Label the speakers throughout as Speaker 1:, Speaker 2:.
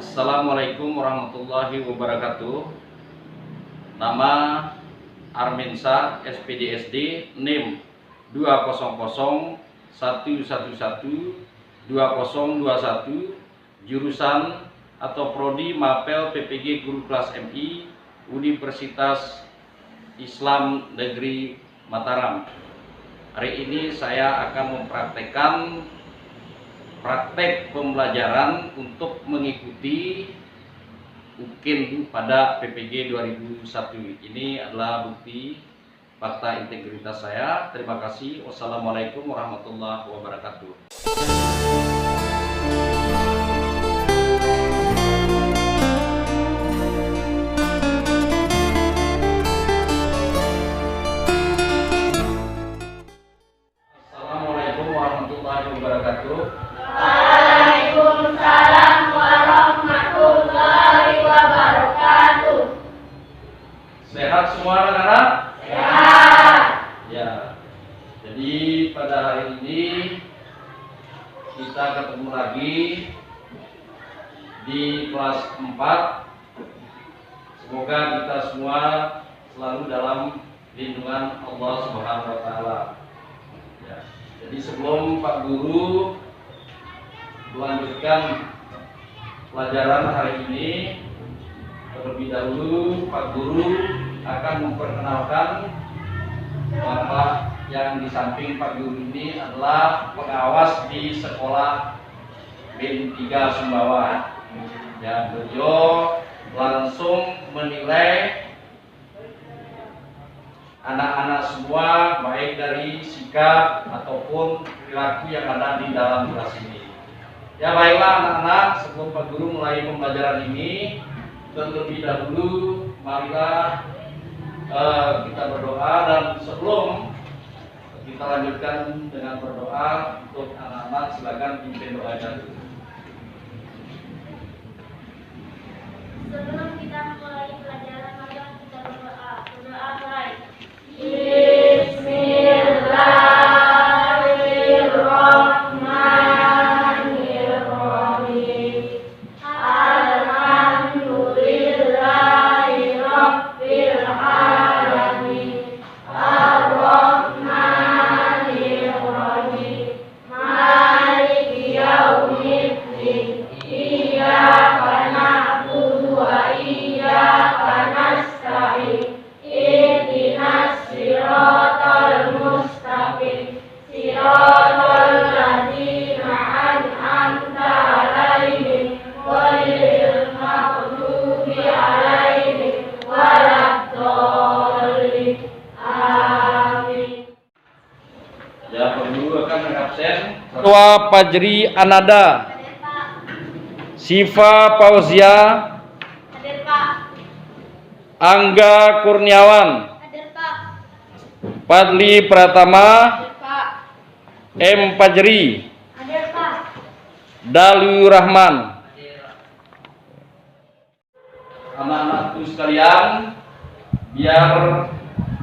Speaker 1: Assalamualaikum warahmatullahi wabarakatuh. Nama Arminsa, SPDSD, NIM 20011112021, jurusan atau prodi Mapel PPG Guru Kelas MI Universitas Islam Negeri Mataram. Hari ini saya akan mempraktekkan praktek pembelajaran untuk mengikuti UKIN pada PPG 2001. Ini adalah bukti fakta integritas saya. Terima kasih. Wassalamualaikum warahmatullahi wabarakatuh. Assalamualaikum warahmatullahi wabarakatuh.
Speaker 2: Waalaikumsalam warahmatullahi wabarakatuh.
Speaker 1: Sehat semua anak-anak?
Speaker 2: Sehat.
Speaker 1: Ya. Jadi pada hari ini kita ketemu lagi di kelas 4. Semoga kita semua selalu dalam lindungan Allah Subhanahu wa taala. Ya. Jadi sebelum Pak Guru melanjutkan pelajaran hari ini, terlebih dahulu Pak Guru akan memperkenalkan Bapak yang di samping Pak Guru ini adalah pengawas di sekolah BIN 3 Sumbawa. Ya, beliau langsung menilai anak-anak semua baik dari sikap ataupun perilaku yang ada di dalam kelas ini. Ya baiklah anak-anak, sebelum Pak Guru mulai pembelajaran ini, terlebih dahulu marilah kita berdoa, dan sebelum kita lanjutkan dengan berdoa untuk anak-anak, silakan pimpin doanya dulu.
Speaker 2: Sebelum kita mulai pelajaran, mari kita berdoa. Berdoa mulai. Bismillahirrahmanirrahim. Alhamdulillahi rabbil alamin. Ar-Rahmanir-Rahim. Maliki yaumiddin. Iyyaka na'budu wa iyyaka nasta'in. Ihdinas siratal mustaqim. Siratal ladzina an'amta 'alaihim ghairil maghdubi 'alaihim waladdallin. Amin.
Speaker 1: Ya, Pak Guru akan mengabsen Ketua Fajri Anada,
Speaker 2: Hadir Pak.
Speaker 1: Siva Fauzia,
Speaker 2: Hadir Pak.
Speaker 1: Angga Kurniawan,
Speaker 2: Hadir Pak.
Speaker 1: Fadli Pratama,
Speaker 2: Hadir Pak.
Speaker 1: M. Fajri,
Speaker 2: Hadir Pak.
Speaker 1: Dalu Rahman. Anak-anakku sekalian, biar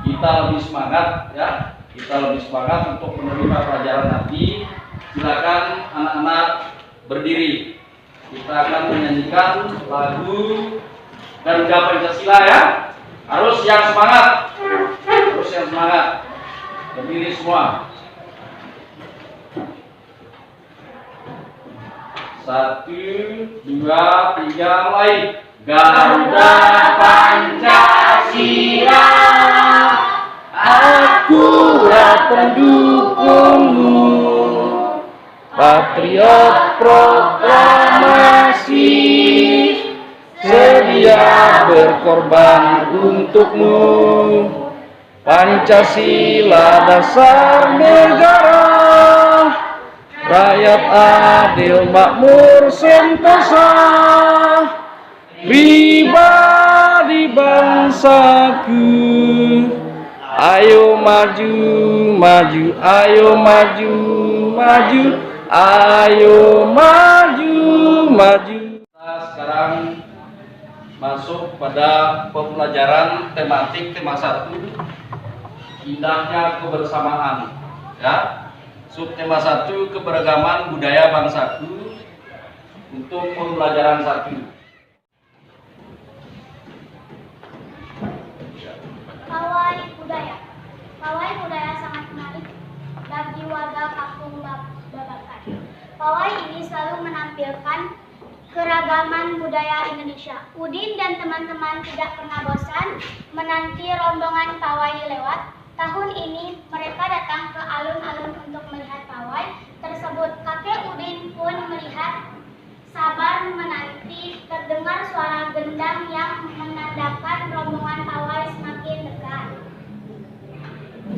Speaker 1: kita lebih semangat ya, kita lebih semangat untuk menerima pelajaran nanti. Silakan anak-anak berdiri. Kita akan menyanyikan lagu Garuda Pancasila ya. Harus yang semangat. Harus yang semangat. Berdiri semua. 1, 2, 3, mulai. Garuda Pancasila, akulah pendukungmu, patriot proklamasi, sedia berkorban untukmu. Pancasila dasar negara, rakyat adil makmur sentosa, pribadi bangsaku. Ayo maju, maju, ayo maju, maju, ayo maju, maju. Kita sekarang masuk pada pembelajaran tematik tema 1, indahnya kebersamaan. Ya, subtema 1, keberagaman budaya bangsaku. untuk pembelajaran 1.
Speaker 2: Pawai budaya. Pawai budaya sangat menarik bagi warga kampung Babakan. Pawai ini selalu menampilkan keragaman budaya Indonesia. Udin dan teman-teman tidak pernah bosan menanti rombongan pawai lewat. Tahun ini mereka datang ke alun-alun untuk melihat pawai tersebut. Kakek Udin pun melihat, sabar menanti. Terdengar suara gendang yang menandakan rombongan pawai semakin dekat.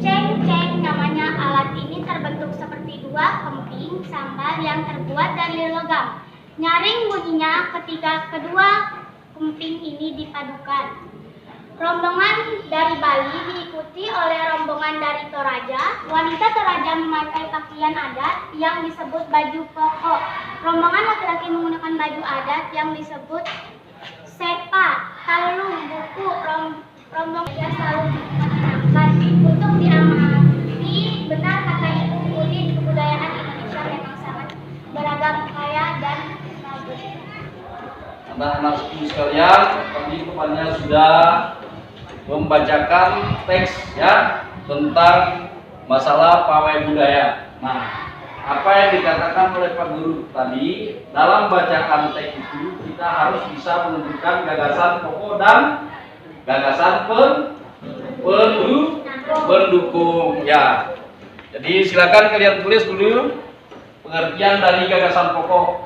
Speaker 2: Ceng-ceng namanya alat ini terbentuk seperti dua kemping sambal yang terbuat dari logam. Nyaring bunyinya ketika kedua kemping ini dipadukan. Rombongan dari Bali diikuti oleh rombongan dari Toraja. Wanita Toraja memakai pakaian adat yang disebut baju koko. Rombongan laki-laki menggunakan baju adat yang disebut sepa, talung, buku. Rombongan selalu menyenangkan. Untuk diamati, benar kata Ibu Udin, kebudayaan Indonesia memang sangat beragam, kaya dan bagus.
Speaker 1: Anak-anak sekalian, tadi temannya sudah membacakan teks ya tentang masalah pawai budaya. Nah, apa yang dikatakan oleh Pak Guru tadi, dalam bacaan teks itu kita harus bisa menunjukkan gagasan pokok dan gagasan pendukung ya. Jadi silakan kalian tulis dulu pengertian dari gagasan pokok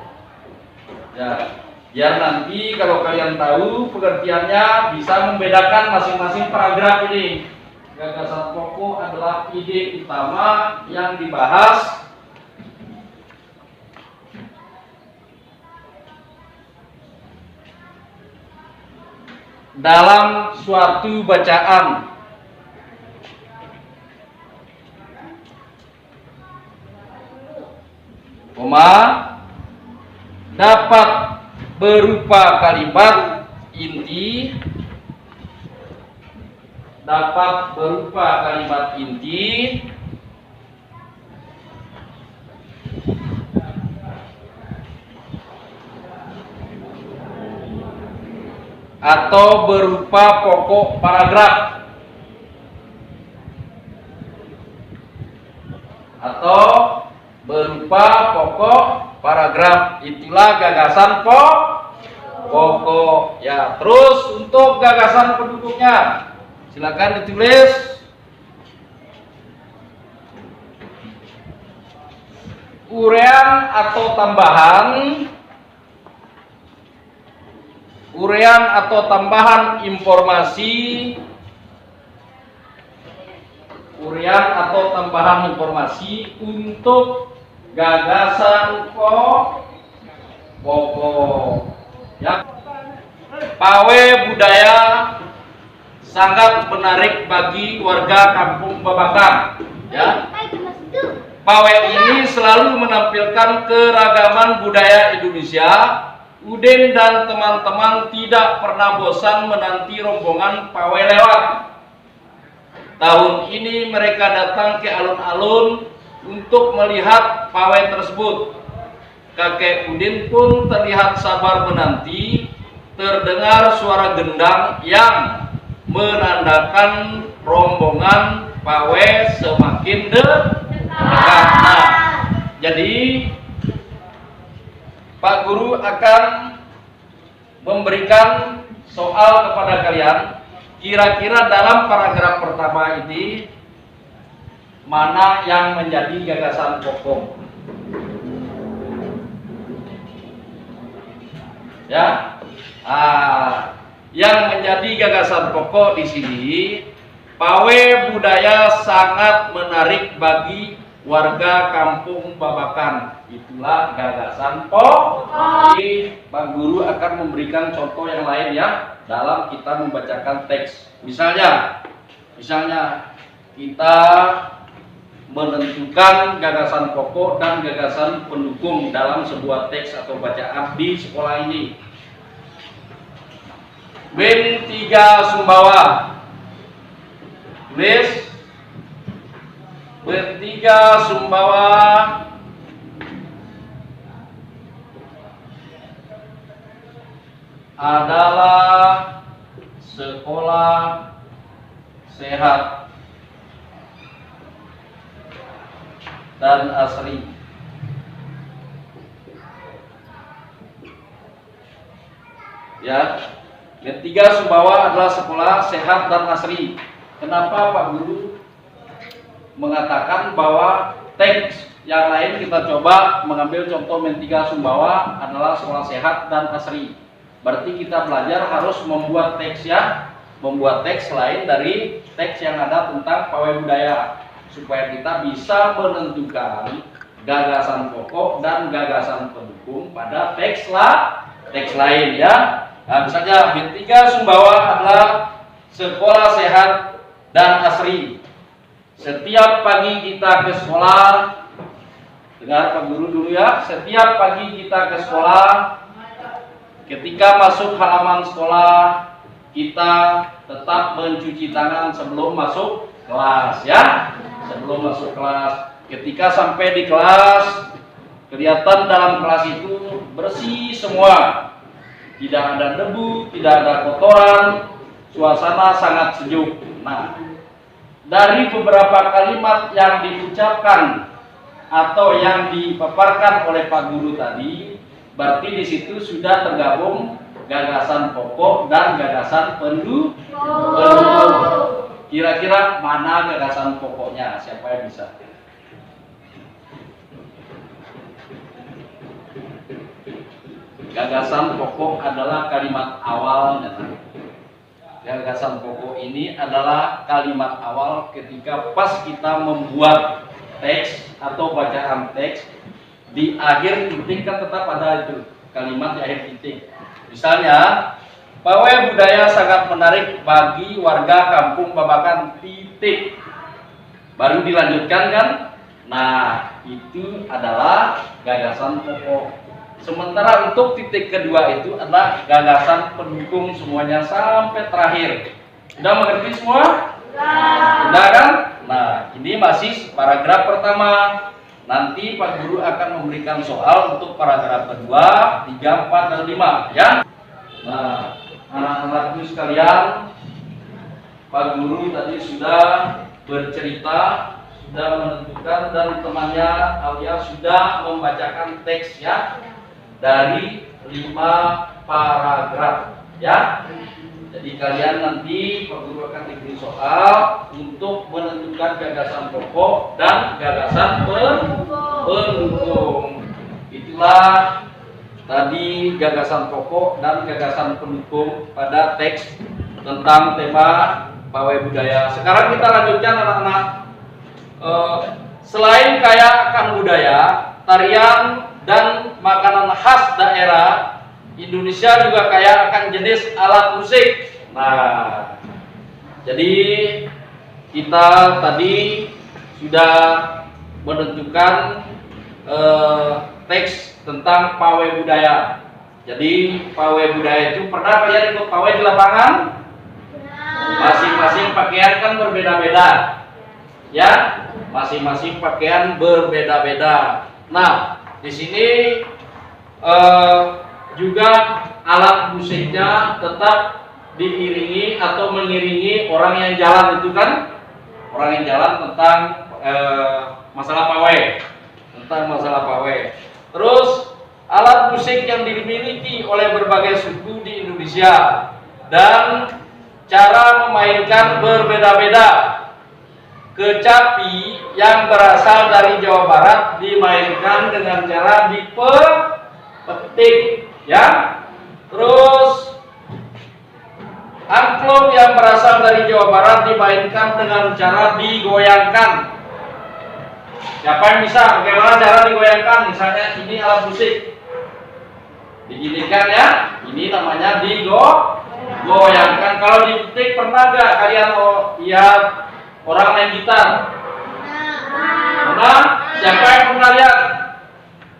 Speaker 1: ya. Biar nanti kalau kalian tahu pengertiannya bisa membedakan masing-masing paragraf ini. Gagasan pokok adalah ide utama yang dibahas dalam suatu bacaan. Dapat berupa kalimat inti, atau berupa pokok paragraf, itulah gagasan pokok ya. Terus untuk gagasan pendukungnya silakan ditulis. Urean atau tambahan informasi untuk gagasan pokok ya. Pawai budaya sangat menarik bagi warga kampung Babakan ya. Pawai ini selalu menampilkan keragaman budaya Indonesia. Udin dan teman-teman tidak pernah bosan menanti rombongan pawai lewat. Tahun ini mereka datang ke alun-alun untuk melihat pawai tersebut. Kakek Udin pun terlihat sabar menanti. Terdengar suara gendang yang menandakan rombongan pawai semakin dekat. Nah, jadi Pak Guru akan memberikan soal kepada kalian. Kira-kira dalam paragraf pertama ini mana yang menjadi gagasan pokok? Ya, yang menjadi gagasan pokok di sini, pawai budaya sangat menarik bagi warga kampung Babakan. Itulah gagasan pokok. Pak Guru akan memberikan contoh yang lain ya dalam kita membacakan teks. Misalnya kita menentukan gagasan pokok dan gagasan pendukung dalam sebuah teks atau bacaan di sekolah ini. Ben 3 Sumbawa. Tulis Ben 3 Sumbawa adalah sekolah sehat dan asri. Ya, ketiga Sumbawa adalah sekolah sehat dan asri. Kenapa Pak Guru mengatakan bahwa teks yang lain kita coba mengambil contoh Mentiga Sumbawa adalah sekolah sehat dan asri. Berarti kita belajar harus membuat teks ya, membuat teks lain dari teks yang ada tentang pawai budaya supaya kita bisa menentukan gagasan pokok dan gagasan pendukung pada teks lain ya. Nah, misalnya Mentiga Sumbawa adalah sekolah sehat dan asri. Setiap pagi kita ke sekolah, dengar Pak Guru dulu ya. Setiap pagi kita ke sekolah, ketika masuk halaman sekolah, kita tetap mencuci tangan sebelum masuk kelas ya. Sebelum masuk kelas, ketika sampai di kelas, kelihatan dalam kelas itu bersih semua. Tidak ada debu, tidak ada kotoran, suasana sangat sejuk. Nah, dari beberapa kalimat yang diucapkan atau yang dipaparkan oleh Pak Guru tadi, berarti di situ sudah tergabung gagasan pokok dan gagasan pendukung. Kira-kira mana gagasan pokoknya? Siapa yang bisa? Gagasan pokok adalah kalimat awalnya. Gagasan pokok ini adalah kalimat awal ketika pas kita membuat teks atau bacaan teks. Di akhir titik kan tetap ada itu kalimat di akhir titik. Misalnya, pawai budaya sangat menarik bagi warga kampung Babakan titik. Baru dilanjutkan kan? Nah, itu adalah gagasan pokok. Sementara untuk titik kedua itu adalah gagasan pendukung semuanya sampai terakhir. Sudah mengerti semua? Sudah kan? Nah, ini masih paragraf pertama. Nanti Pak Guru akan memberikan soal untuk paragraf kedua, 3, 4, dan 5 ya. Nah, anak-anakku sekalian, Pak Guru tadi sudah bercerita, sudah menentukan, dan temannya Alia sudah membacakan teks ya, dari 5 paragraf ya. Jadi kalian nanti Pak Guru akan diberi soal untuk menentukan gagasan pokok dan gagasan pendukung. Itulah tadi gagasan pokok dan gagasan pendukung pada teks tentang tema pawai budaya. Sekarang kita lanjutkan anak-anak. Selain kaya akan budaya, tarian dan makanan khas daerah, Indonesia juga kaya akan jenis alat musik. Nah, jadi kita tadi sudah menentukan teks tentang pawai budaya. Jadi pawai budaya itu pernah kalian ikut pawai di lapangan? Masing-masing pakaian kan berbeda-beda, ya. Masing-masing pakaian berbeda-beda. Nah, di sini juga alat musiknya tetap diiringi atau mengiringi orang yang jalan itu kan, orang yang jalan tentang masalah pawai, Terus alat musik yang dimiliki oleh berbagai suku di Indonesia dan cara memainkan berbeda-beda. Kecapi yang berasal dari Jawa Barat dimainkan dengan cara dipetik, ya. Terus angklung yang berasal dari Jawa Barat dimainkan dengan cara digoyangkan. Siapa yang bisa? Bagaimana cara digoyangkan? Misalnya ini alat musik, diginikan ya. Ini namanya digoyangkan. Kalau dipetik pernah nggak kalian lihat orang main gitar? Pernah? Siapa yang pernah lihat?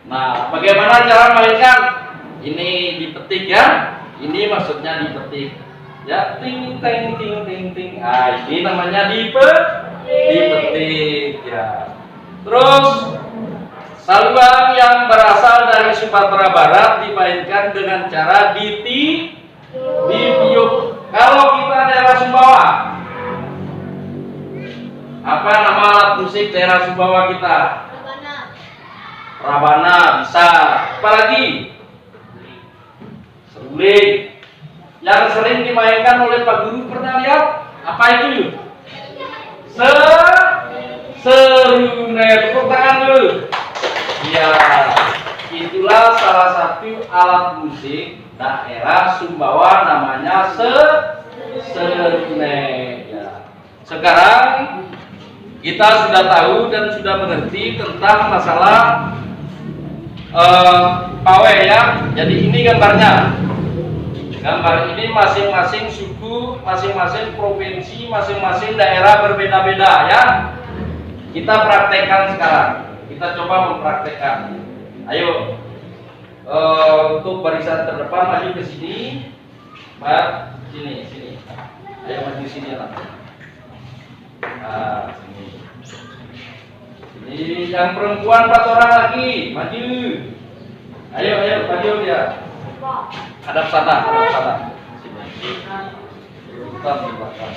Speaker 1: Nah, bagaimana cara mainkan? Ini dipetik ya. Ini maksudnya dipetik. Ya, ting ting ting ting ting. Ah, ini namanya dipetik ya. Terus saluang yang berasal dari Sumatera Barat dimainkan dengan cara musik daerah Sumbawa kita?
Speaker 2: Rebana.
Speaker 1: Rabana bisa. Apalagi? Seruling. Yang sering dimainkan oleh Pak Guru pernah lihat? Apa itu? Serune. Tepuk tangan dulu. Iya. Itulah salah satu alat musik daerah Sumbawa namanya serune. Ya. Sekarang kita sudah tahu dan sudah mengerti tentang masalah pawai ya. Jadi ini gambarnya. Gambar ini masing-masing suku, masing-masing provinsi, masing-masing daerah berbeda-beda ya. Kita praktekkan sekarang. Kita coba mempraktekkan. Ayo, untuk barisan terdepan maju ke sini, Mbak, sini. Ayo maju sini lah. Nah, sini. Ini yang perempuan 4 orang lagi, maju. Ayo maju dia. Hadap sana. Sini. Urutan di belakang.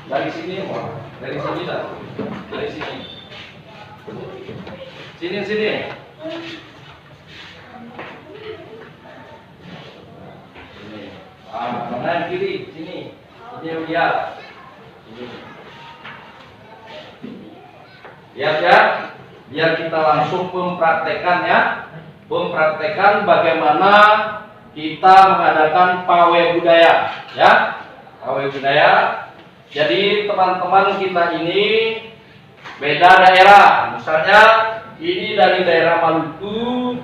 Speaker 1: Dari sini, dari sini dah. Dari sini. Sini. Kanan kiri, sini. Ini dia. Ini. Lihat ya, biar kita langsung mempraktekkan ya. Mempraktekkan bagaimana kita mengadakan pawai budaya ya. Pawai budaya. Jadi teman-teman kita ini beda daerah. Misalnya ini dari daerah Maluku,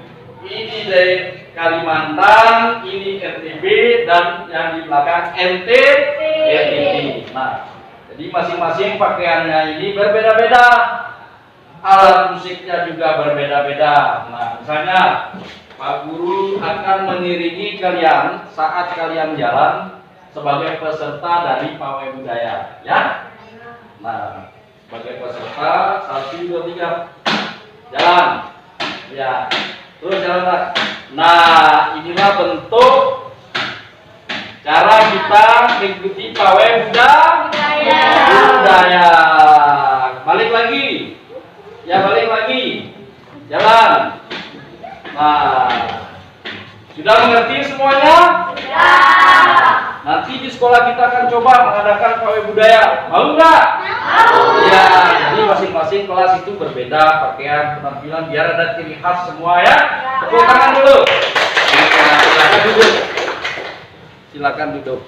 Speaker 1: ini dari Kalimantan, ini NTB, dan yang di belakang NTB. Nah, jadi masing-masing pakaiannya ini berbeda-beda. Alat musiknya juga berbeda-beda. Nah, misalnya Pak Guru akan mengiringi kalian saat kalian jalan sebagai peserta dari pawai budaya, ya. Nah, sebagai peserta 1, 2, 3 jalan, ya. Terus jalan. Nah, inilah bentuk cara kita mengikuti pawai budaya. Balik lagi. Ya, balik lagi. Jalan. Nah, sudah mengerti semuanya?
Speaker 2: Ya.
Speaker 1: Nanti di sekolah kita akan coba mengadakan pawai budaya. Mau nggak?
Speaker 2: Mau.
Speaker 1: Ya, jadi masing-masing kelas itu berbeda pakaian, penampilan, biar ada ciri khas semua ya. Tepuk tangan dulu. Silakan duduk. Silakan duduk.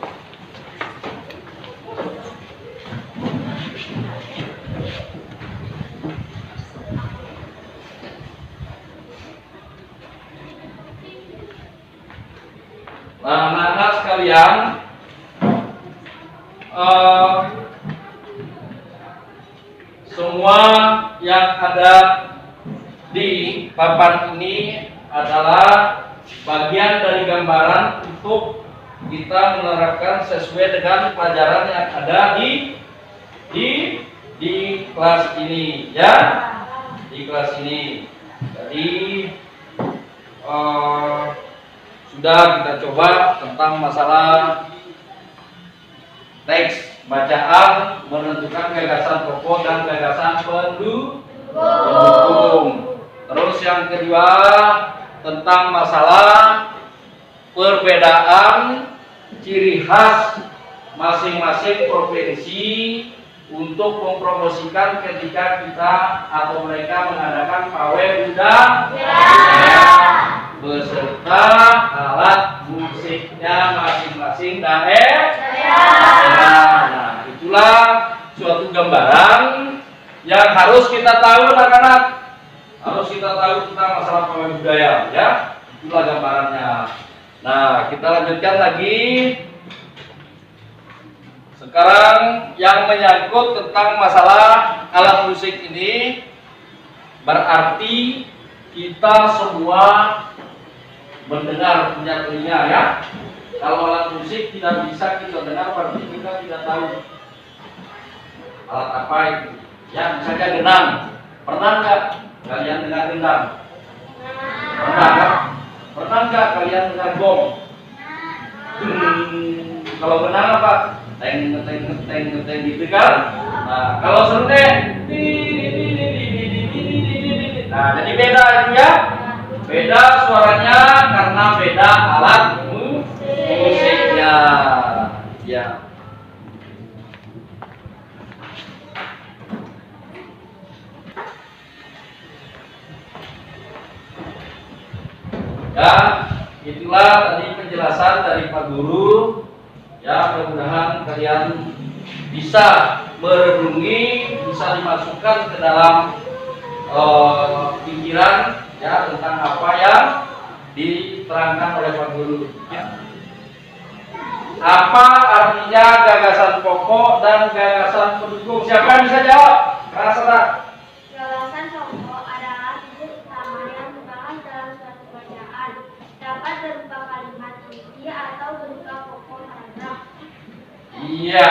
Speaker 1: Nah, anak-anak sekalian, semua yang ada di papan ini adalah bagian dari gambaran untuk kita menerapkan sesuai dengan pelajaran yang ada di kelas ini, ya, di kelas ini. Jadi sudah kita coba tentang masalah teks bacaan, menentukan gagasan pokok dan gagasan pendukung. Terus yang kedua tentang masalah perbedaan ciri khas masing-masing provinsi untuk mempromosikan ketika kita atau mereka mengadakan pawai budaya beserta alat musiknya masing-masing daerah. Nah, itulah suatu gambaran yang harus kita tahu, anak-anak. Harus kita tahu tentang masalah pawai budaya, ya. Itulah gambarannya. Nah, kita lanjutkan lagi. Sekarang yang menyangkut tentang masalah alat musik ini, berarti kita semua mendengar, punya telinga, ya. Kalau alat musik tidak bisa kita dengar, berarti kita tidak tahu alat apa itu. Ya, misalnya gendang. Pernah nggak kalian dengar gendang? Pernah nggak? Pernah nggak kalian dengar gong? Kalau gendang apa? Teng gitu kan? Nah, kalau serundeng Nah, jadi beda itu ya. Beda suaranya karena beda alat musiknya. Ya. Ya, itulah tadi penjelasan dari Pak Guru. Ya, mudah-mudahan kalian bisa merenungi, bisa dimasukkan ke dalam pikiran ya tentang apa yang diterangkan oleh Pak Guru. Ya. Apa artinya gagasan pokok dan gagasan pendukung? Siapa yang bisa jawab? Rasa.
Speaker 2: Gagasan pokok adalah tujuan utama yang dibahas dalam suatu bacaan. Dapat berupa kalimat inti atau berupa pokok paragraf.
Speaker 1: Iya.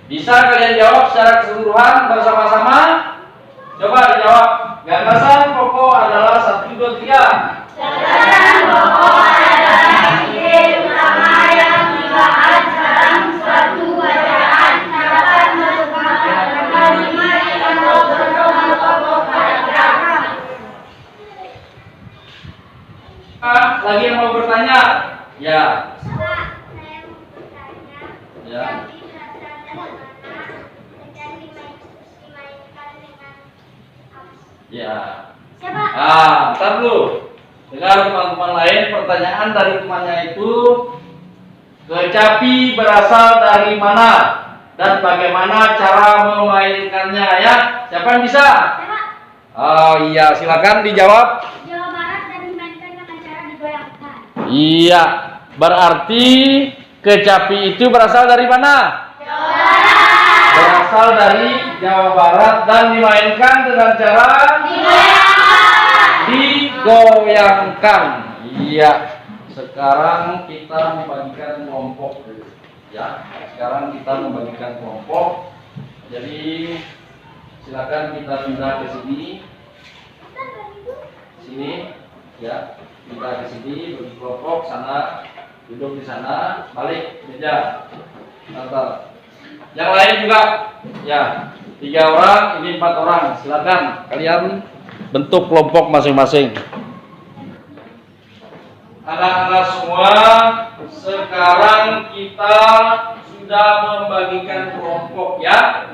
Speaker 1: Bisa kalian jawab secara keseluruhan bersama-sama? Coba dijawab. Gagasan pokok adalah 1, 2, 3.
Speaker 2: Gagasan pokok adalah ide utama yang dibahas dalam suatu bacaan. Dapat berupa kalimat atau berupa pokok paragraf.
Speaker 1: Lagi yang mau bertanya? Ya.
Speaker 2: Pak, saya mau bertanya.
Speaker 1: Ya.
Speaker 2: Jadi berasal dari mana dan dimainkan dengan apa?
Speaker 1: Ya.
Speaker 2: Siapa?
Speaker 1: Ntar dulu. Dengar teman-teman lain, pertanyaan dari temannya itu, kecapi berasal dari mana dan bagaimana cara memainkannya ya? Siapa yang bisa?
Speaker 2: Siapa?
Speaker 1: Oh iya, silakan dijawab.
Speaker 2: Jawa Barat dan dimainkan dengan cara digoyangkan.
Speaker 1: Iya, berarti kecapi itu berasal dari mana?
Speaker 2: Jawa Barat.
Speaker 1: Berasal dari Jawa Barat dan dimainkan dengan cara digoyangkan. Iya. Sekarang kita membagikan kelompok dulu. Ya. Sekarang kita membagikan kelompok. Jadi silakan kita pindah ke sini. Sini, ya. Pindah ke sini, bagi kelompok sana, duduk di sana, balik meja. Antar. Yang lain juga, ya. 3 orang, ini 4 orang. Silakan kalian bentuk kelompok masing-masing. Anak-anak semua, sekarang kita sudah membagikan kelompok ya.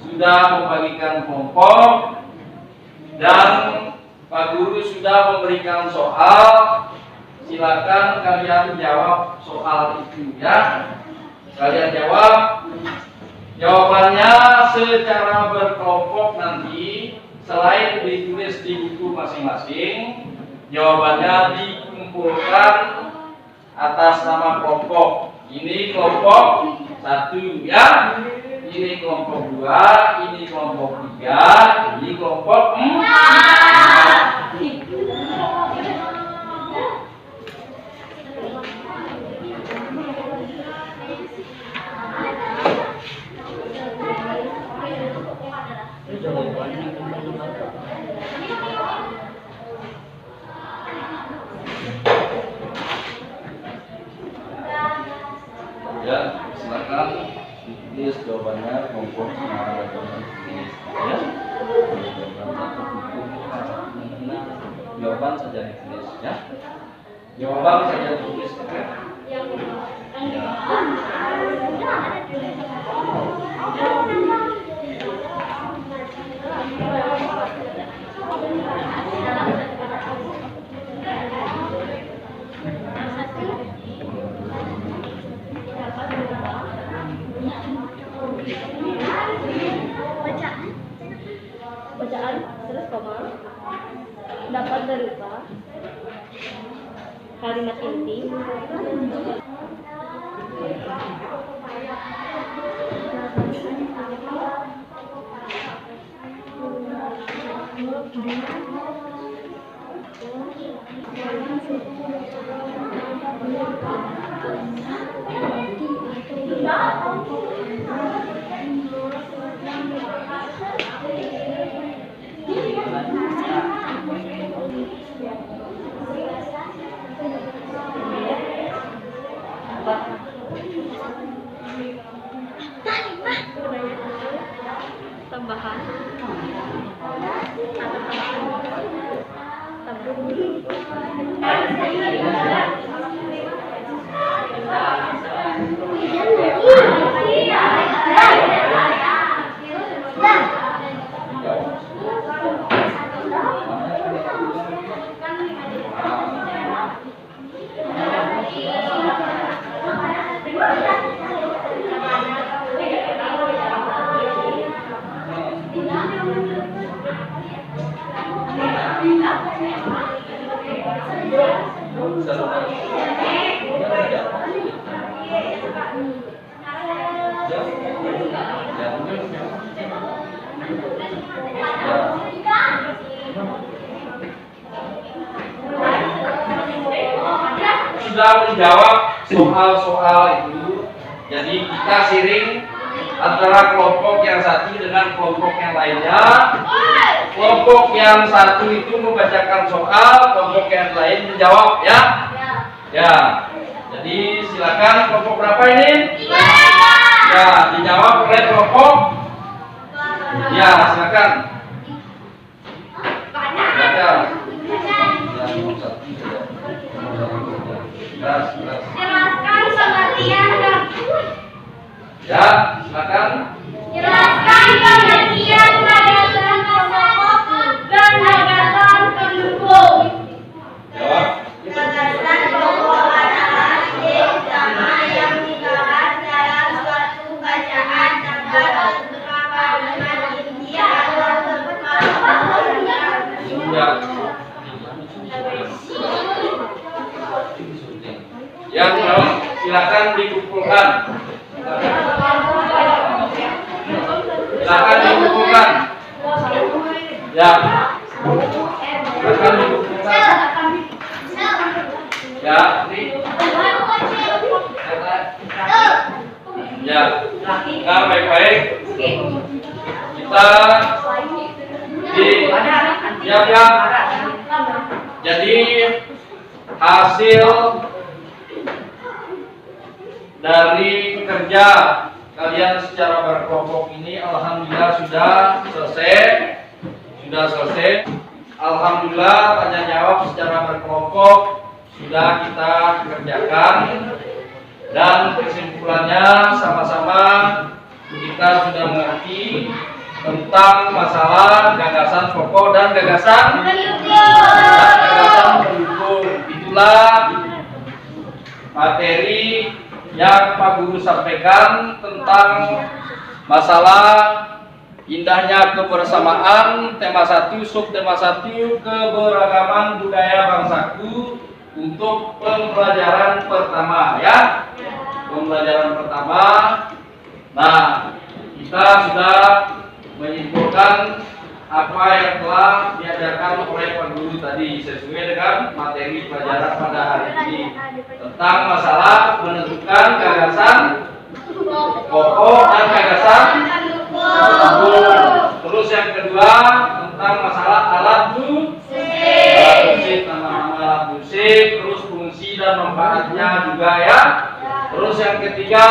Speaker 1: Sudah membagikan kelompok dan Pak Guru sudah memberikan soal. Silakan kalian jawab soal itu ya. Kalian jawab. Jawabannya secara berkelompok nanti. Selain ditulis di buku masing-masing, jawabannya dikumpulkan atas nama kelompok. Ini kelompok 1 ya, ini kelompok 2, ini kelompok 3, ini kelompok 4. Ya, silakan tulis jawabannya kelompok sama tulis ya. Jawaban saja ditulis ya. Jawaban saja ditulis ya.
Speaker 3: Bacaan terus koma dapat berupa kalimat inti tambahan
Speaker 1: sudah menjawab soal-soal itu, jadi kita sharing antara kelompok yang satu dengan kelompok yang lainnya. Kelompok yang satu itu membacakan soal, kelompok yang lain menjawab, ya. Ya. Jadi silakan kelompok berapa ini? Ya, dijawab oleh kelompok. Ya, silakan. Baca.
Speaker 2: Jelaskan pengertian dan
Speaker 1: Ya, silakan.
Speaker 2: jelaskan pengertian gagasan pokok dan gagasan pendukung.
Speaker 1: Jawab.
Speaker 2: Gagasan pokok adalah tema yang dibahas dalam suatu bacaan terhadap beberapa kalimat inti atau beberapa
Speaker 1: Ya. Yang belum silakan dikumpulkan. Silakan dikumpulkan. Ya. Silakan dikumpulkan. Ya, ini. Ya. Nah, baik-baik. Kita ya. Jadi hasil dari kerja kalian secara berkelompok ini alhamdulillah sudah selesai. Alhamdulillah tanya jawab secara berkelompok sudah kita kerjakan, dan kesimpulannya sama-sama kita sudah mengerti tentang masalah gagasan pokok dan gagasan pendukung. Itulah materi yang Pak Guru sampaikan tentang masalah indahnya kebersamaan, tema 1, subtema 1, keberagaman budaya bangsaku, untuk pembelajaran pertama, ya. Pembelajaran pertama. Nah, kita sudah menyimpulkan apa yang telah diajarkan oleh Pak Guru tadi sesuai dengan materi pelajaran pada hari ini tentang masalah menentukan gagasan pokok dan gagasan pendukung. Terus yang kedua tentang masalah alat musik, nama-nama alat musik, terus fungsi dan manfaatnya juga, ya. Terus yang ketiga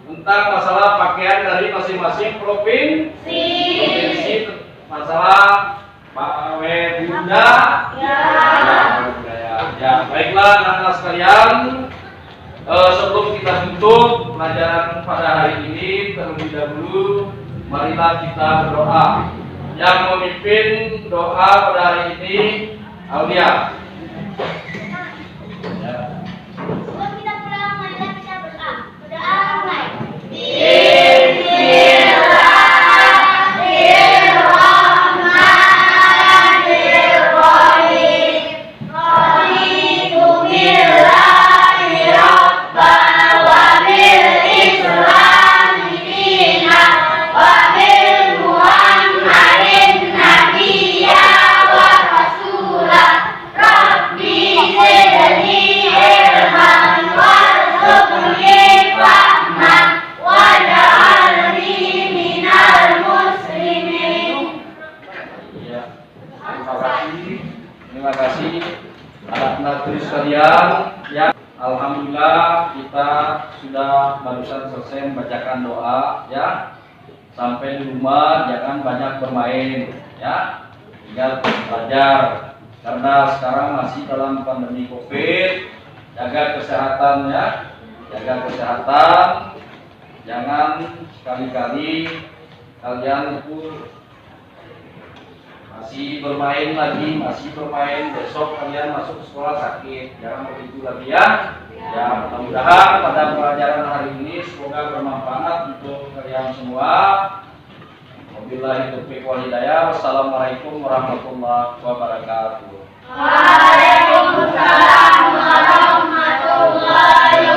Speaker 1: tentang masalah pakaian dari masing-masing provinsi, masalah pawe bunda, ya. Baiklah anak-anak sekalian, sebelum kita tutup pelajaran pada hari ini, terlebih dahulu marilah kita berdoa. Yang memimpin doa pada hari ini Aulia.
Speaker 2: Sebelum kita pulang, marilah kita berdoa. Berdoa mulai.
Speaker 1: Terima kasih anak-anak sekalian, ya. Alhamdulillah kita sudah barusan selesai membacakan doa, ya. Sampai di rumah jangan banyak bermain, ya. Tinggal belajar, karena sekarang masih dalam pandemi COVID. Jaga kesehatan, ya. Jaga kesehatan. Jangan sekali-kali kalian itu masih bermain lagi, besok kalian masuk sekolah sakit, jangan begitu lagi, ya. Ya, mudah-mudahan pada pelajaran hari ini semoga bermanfaat untuk kalian semua. Wabillahi taufiq wal hidayah. Wassalamualaikum warahmatullahi wabarakatuh.
Speaker 2: Waalaikumsalam warahmatullahi wabarakatuh.